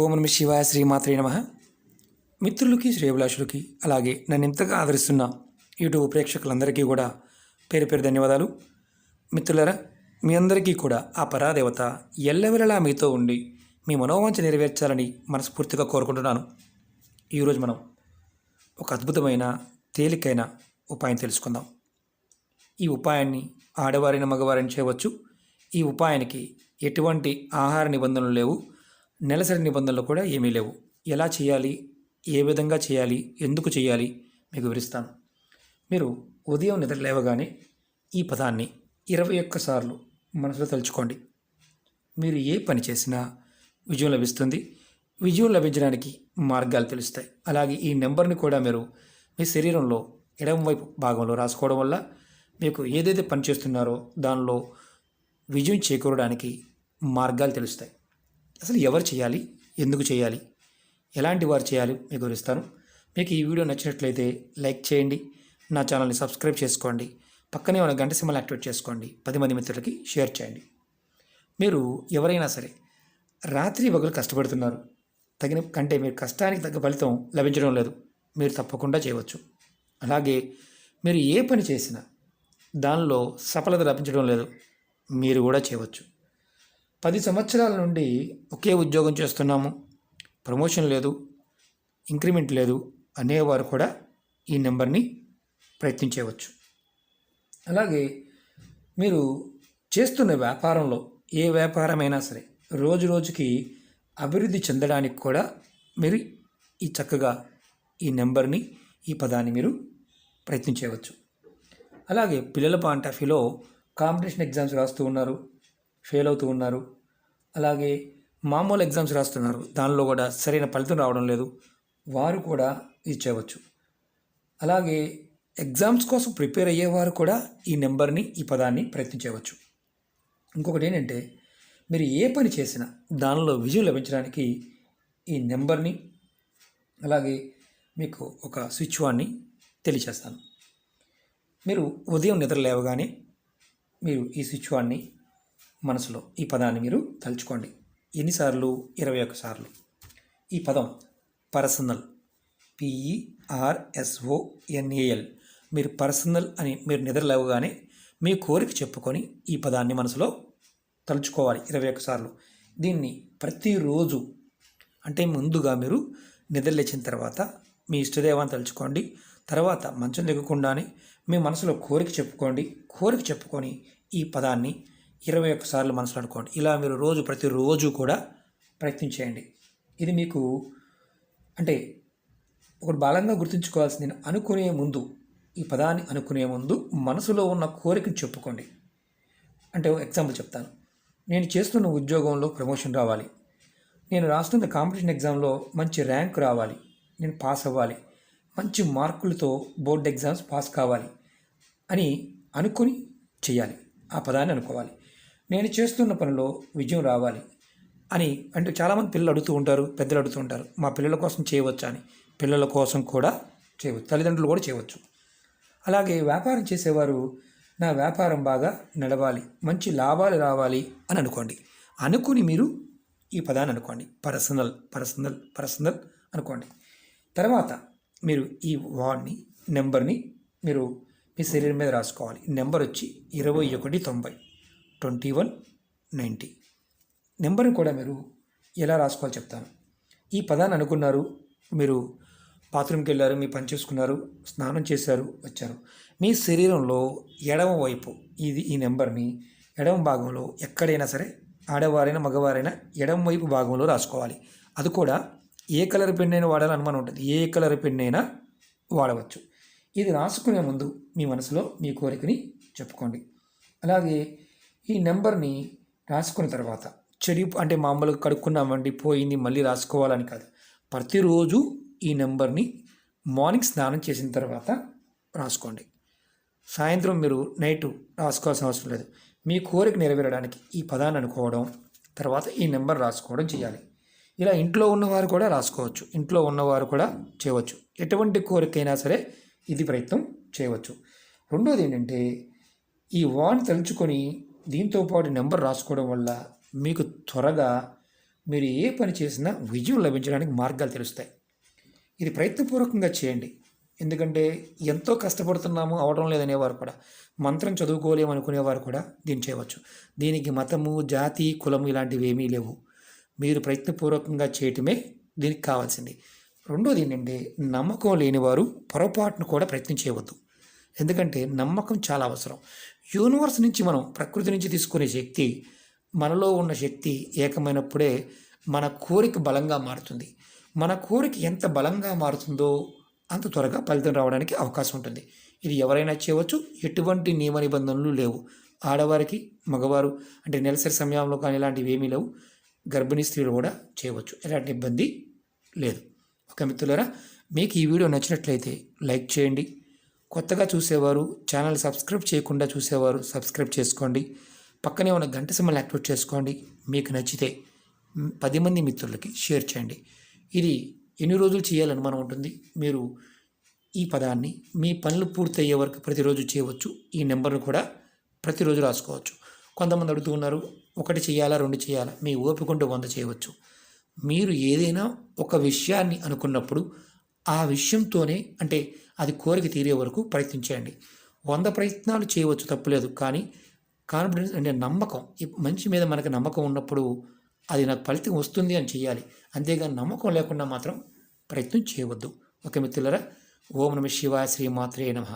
ఓం నమ శివాయ శ్రీమాత్రే నమః. మిత్రులకి శ్రేయభిలాషులకి అలాగే నన్ను ఇంతగా ఆదరిస్తున్న యూట్యూబ్ ప్రేక్షకులందరికీ కూడా పేరు పేరు ధన్యవాదాలు. మిత్రులరా, మీ అందరికీ కూడా ఆ పరాదేవత ఎల్లవెల్లలా మీతో ఉండి మీ మనోవాంఛ నెరవేర్చాలని మనస్ఫూర్తిగా కోరుకుంటున్నాను. ఈరోజు మనం ఒక అద్భుతమైన తేలికైన ఉపాయం తెలుసుకుందాం. ఈ ఉపాయాన్ని ఆడవారైన మగవారైన చేయవచ్చు. ఈ ఉపాయానికి ఎటువంటి ఆహార నిబంధనలు లేవు, నెలసరి నిబంధనలు కూడా ఏమీ లేవు. ఎలా చేయాలి, ఏ విధంగా చేయాలి, ఎందుకు చేయాలి మీకు వివరిస్తాను. మీరు ఉదయం నిద్ర లేవగానే ఈ పదాన్ని 21 సార్లు మనసులో తలుచుకోండి. మీరు ఏ పని చేసినా విజయం లభిస్తుంది. విజయం లభించడానికి మార్గాలు తెలుస్తాయి. అలాగే ఈ నెంబర్ని కూడా మీరు మీ శరీరంలో ఎడమవైపు భాగంలో రాసుకోవడం వల్ల మీకు ఏదైతే పని చేస్తున్నారో దానిలో విజయం చేకూరడానికి మార్గాలు తెలుస్తాయి. అసలు ఎవరు చేయాలి, ఎందుకు చేయాలి, ఎలాంటి వారు చేయాలి మీకు వివరిస్తాను. మీకు ఈ వీడియో నచ్చినట్లయితే లైక్ చేయండి, నా ఛానల్ని సబ్స్క్రైబ్ చేసుకోండి, పక్కనే ఉన్న గంట సింబల్ యాక్టివేట్ చేసుకోండి, 10 మంది మిత్రులకి షేర్ చేయండి. మీరు ఎవరైనా సరే రాత్రి పగలు కష్టపడుతున్నారు, మీరు కష్టానికి తగ్గ ఫలితం లభించడం లేదు, మీరు తప్పకుండా చేయవచ్చు. అలాగే మీరు ఏ పని చేసినా దానిలో సఫలత లభించడం లేదు, మీరు కూడా చేయవచ్చు. 10 సంవత్సరాల నుండి ఒకే ఉద్యోగం చేస్తున్నాము, ప్రమోషన్ లేదు, ఇంక్రిమెంట్ లేదు అనేవారు కూడా ఈ నెంబర్ని ప్రయత్నించవచ్చు. అలాగే మీరు చేస్తున్న వ్యాపారంలో ఏ వ్యాపారమైనా సరే రోజు రోజుకి అభివృద్ధి చెందడానికి కూడా మీరు చక్కగా ఈ నెంబర్ని, ఈ పదాన్ని మీరు ప్రయత్నించవచ్చు. అలాగే పిల్లల పాయింట్ ఆఫ్ వ్యూలో కాంపిటీషన్ ఎగ్జామ్స్ రాస్తూ ఉన్నారు, ఫెయిల్ అవుతూ ఉన్నారు. అలాగే మామూలు ఎగ్జామ్స్ రాస్తున్నారు, దానిలో కూడా సరైన ఫలితం రావడం లేదు, వారు కూడా ఇది చేయవచ్చు. అలాగే ఎగ్జామ్స్ కోసం ప్రిపేర్ అయ్యేవారు కూడా ఈ నెంబర్ని, ఈ పదాన్ని ప్రయత్నించవచ్చు. ఇంకొకటి ఏంటంటే, మీరు ఏ పని చేసినా దానిలో విజయం లభించడానికి ఈ నెంబర్ని, అలాగే మీకు ఒక స్విచ్ వాన్ని తెలియచేస్తాను. మీరు ఉదయం నిద్ర లేవగానే మీరు ఈ స్విచ్ వాన్ని మనసులో ఈ పదాన్ని మీరు తలుచుకోండి. ఎన్నిసార్లు? 21 సార్లు. ఈ పదం పర్సనల్, PERSONAL. మీరు పర్సనల్ అని మీరు నిద్ర లేవగానే మీ కోరిక చెప్పుకొని ఈ పదాన్ని మనసులో తలుచుకోవాలి 21 సార్లు. దీన్ని ప్రతిరోజు, అంటే ముందుగా మీరు నిద్ర లేచిన తర్వాత మీ ఇష్టదేవాన్ని తలుచుకోండి. తర్వాత మంచం దిగకుండానే మీ మనసులో కోరిక చెప్పుకొని ఈ పదాన్ని 21 సార్లు మనసులో అనుకోండి. ఇలా మీరు ప్రతిరోజు కూడా ప్రయత్నించేయండి. ఇది మీకు అంటే ఒకటి బలంగా గుర్తుంచుకోవాల్సింది, ఈ పదాన్ని అనుకునే ముందు మనసులో ఉన్న కోరికను చెప్పుకోండి. అంటే ఎగ్జాంపుల్ చెప్తాను. నేను చేస్తున్న ఉద్యోగంలో ప్రమోషన్ రావాలి, నేను రాస్తున్న కాంపిటీషన్ ఎగ్జామ్లో మంచి ర్యాంక్ రావాలి, నేను పాస్ అవ్వాలి, మంచి మార్కులతో బోర్డ్ ఎగ్జామ్స్ పాస్ కావాలి అని అనుకొని చేయాలి. ఆ పదాన్ని అనుకోవాలి. నేను చేస్తున్న పనిలో విజయం రావాలి అని, అంటే చాలామంది పిల్లలు అడుగుతూ ఉంటారు, పెద్దలు అడుగుతూ ఉంటారు, మా పిల్లల కోసం చేయవచ్చా అని. పిల్లల కోసం కూడా చేయవచ్చు, తల్లిదండ్రులు కూడా చేయవచ్చు. అలాగే వ్యాపారం చేసేవారు, నా వ్యాపారం బాగా నడవాలి, మంచి లాభాలు రావాలి అని అనుకోండి. అనుకుని మీరు ఈ పదాన్ని అనుకోండి. పర్సనల్ అనుకోండి. తర్వాత మీరు ఈ నెంబర్ని మీరు మీ శరీరం మీద రాసుకోవాలి. నెంబర్ వచ్చి 2190 2190. నెంబర్ని కూడా మీరు ఎలా రాసుకోవాలో చెప్తాను. ఈ పదాన్ని అనుకున్నారు, మీరు బాత్రూమ్కి వెళ్ళారు, మీ పని చేసుకున్నారు, స్నానం చేశారు, వచ్చారు. మీ శరీరంలో ఎడమ వైపు ఈ నెంబర్ని ఎడమ భాగంలో ఎక్కడైనా సరే, ఆడవారైనా మగవారైనా ఎడమ వైపు భాగంలో రాసుకోవాలి. అది కూడా ఏ కలర్ పెన్ అయినా వాడాలని అనుమానం ఉంటుంది, ఏ కలర్ పెన్ అయినా వాడవచ్చు. ఇది రాసుకునే ముందు మీ మనసులో మీ కోరికని చెప్పుకోండి. అలాగే ఈ నెంబర్ని రాసుకున్న తర్వాత అంటే మామూలుగా కడుక్కున్నామండి పోయింది మళ్ళీ రాసుకోవాలని కాదు. ప్రతిరోజు ఈ నెంబర్ని మార్నింగ్ స్నానం చేసిన తర్వాత రాసుకోండి. సాయంత్రం మీరు నైట్ రాసుకోవాల్సిన అవసరం లేదు. మీ కోరిక నెరవేరడానికి ఈ పదాన్ని అనుకోవడం, తర్వాత ఈ నెంబర్ రాసుకోవడం చేయాలి. ఇలా ఇంట్లో ఉన్నవారు కూడా రాసుకోవచ్చు, ఇంట్లో ఉన్నవారు కూడా చేయవచ్చు. ఎటువంటి కోరికైనా సరే ఇది ప్రయత్నం చేయవచ్చు. రెండోది ఏంటంటే, ఈ వాన్ తలుచుకొని దీంతోపాటు నెంబర్ రాసుకోవడం వల్ల మీకు త్వరగా మీరు ఏ పని చేసినా విజయం లభించడానికి మార్గాలు తెలుస్తాయి. ఇది ప్రయత్నపూర్వకంగా చేయండి. ఎందుకంటే ఎంతో కష్టపడుతున్నాము అవడం లేదనేవారు కూడా, మంత్రం చదువుకోలేము అనుకునేవారు కూడా దీన్ని చేయవచ్చు. దీనికి మతము, జాతి, కులము ఇలాంటివి ఏమీ లేవు. మీరు ప్రయత్నపూర్వకంగా చేయటమే దీనికి కావాల్సింది. రెండోది ఏంటంటే, నమ్మకం లేనివారు పొరపాటును కూడా ప్రయత్నం చేయవద్దు. ఎందుకంటే నమ్మకం చాలా అవసరం. యూనివర్స్ నుంచి మనం ప్రకృతి నుంచి తీసుకునే శక్తి, మనలో ఉన్న శక్తి ఏకమైనప్పుడే మన కోరిక బలంగా మారుతుంది. మన కోరిక ఎంత బలంగా మారుతుందో అంత త్వరగా ఫలితం రావడానికి అవకాశం ఉంటుంది. ఇది ఎవరైనా చేయవచ్చు. ఎటువంటి నియమ నిబంధనలు లేవు. ఆడవారికి, మగవారు అంటే నెలసరి సమయంలో కానీ ఇలాంటివి ఏమీ లేవు. గర్భిణీ స్త్రీలు కూడా చేయవచ్చు. ఎలాంటి ఇబ్బంది లేదు. ఓకే మిత్రులారా, మీకు ఈ వీడియో నచ్చినట్లయితే లైక్ చేయండి. కొత్తగా చూసేవారు, ఛానల్ సబ్స్క్రైబ్ చేయకుండా చూసేవారు సబ్స్క్రైబ్ చేసుకోండి. పక్కనే ఉన్న గంట సింబల్ని యాక్టివేట్ చేసుకోండి. మీకు నచ్చితే 10 మంది మిత్రులకి షేర్ చేయండి. ఇది ఎన్ని రోజులు చేయాలని మనం ఉంటుంది. మీరు ఈ పదాన్ని మీ పనులు పూర్తయ్యే వరకు ప్రతిరోజు చేయవచ్చు. ఈ నెంబర్ను కూడా ప్రతిరోజు రాసుకోవచ్చు. కొంతమంది అడుగుతూ ఉన్నారు, 1 చేయాలా 2 చేయాలా? మీ ఓపిక ఉంటే 100 చేయవచ్చు. మీరు ఏదైనా ఒక విషయాన్ని అనుకున్నప్పుడు ఆ విషయంతోనే అంటే అది కోరిక తీరే వరకు ప్రయత్నించండి. 100 ప్రయత్నాలు చేయవచ్చు, తప్పులేదు. కానీ కాన్ఫిడెన్స్ అంటే నమ్మకం, ఈ మనిషి మీద మనకు నమ్మకం ఉన్నప్పుడు అది నాకు ఫలితం వస్తుంది అని చేయాలి. అంతేగాని నమ్మకం లేకుండా మాత్రం ప్రయత్నం చేయవద్దు. ఓకే మిత్రులారా, ఓం నమః శివాయ, శ్రీమాత్రే నమః.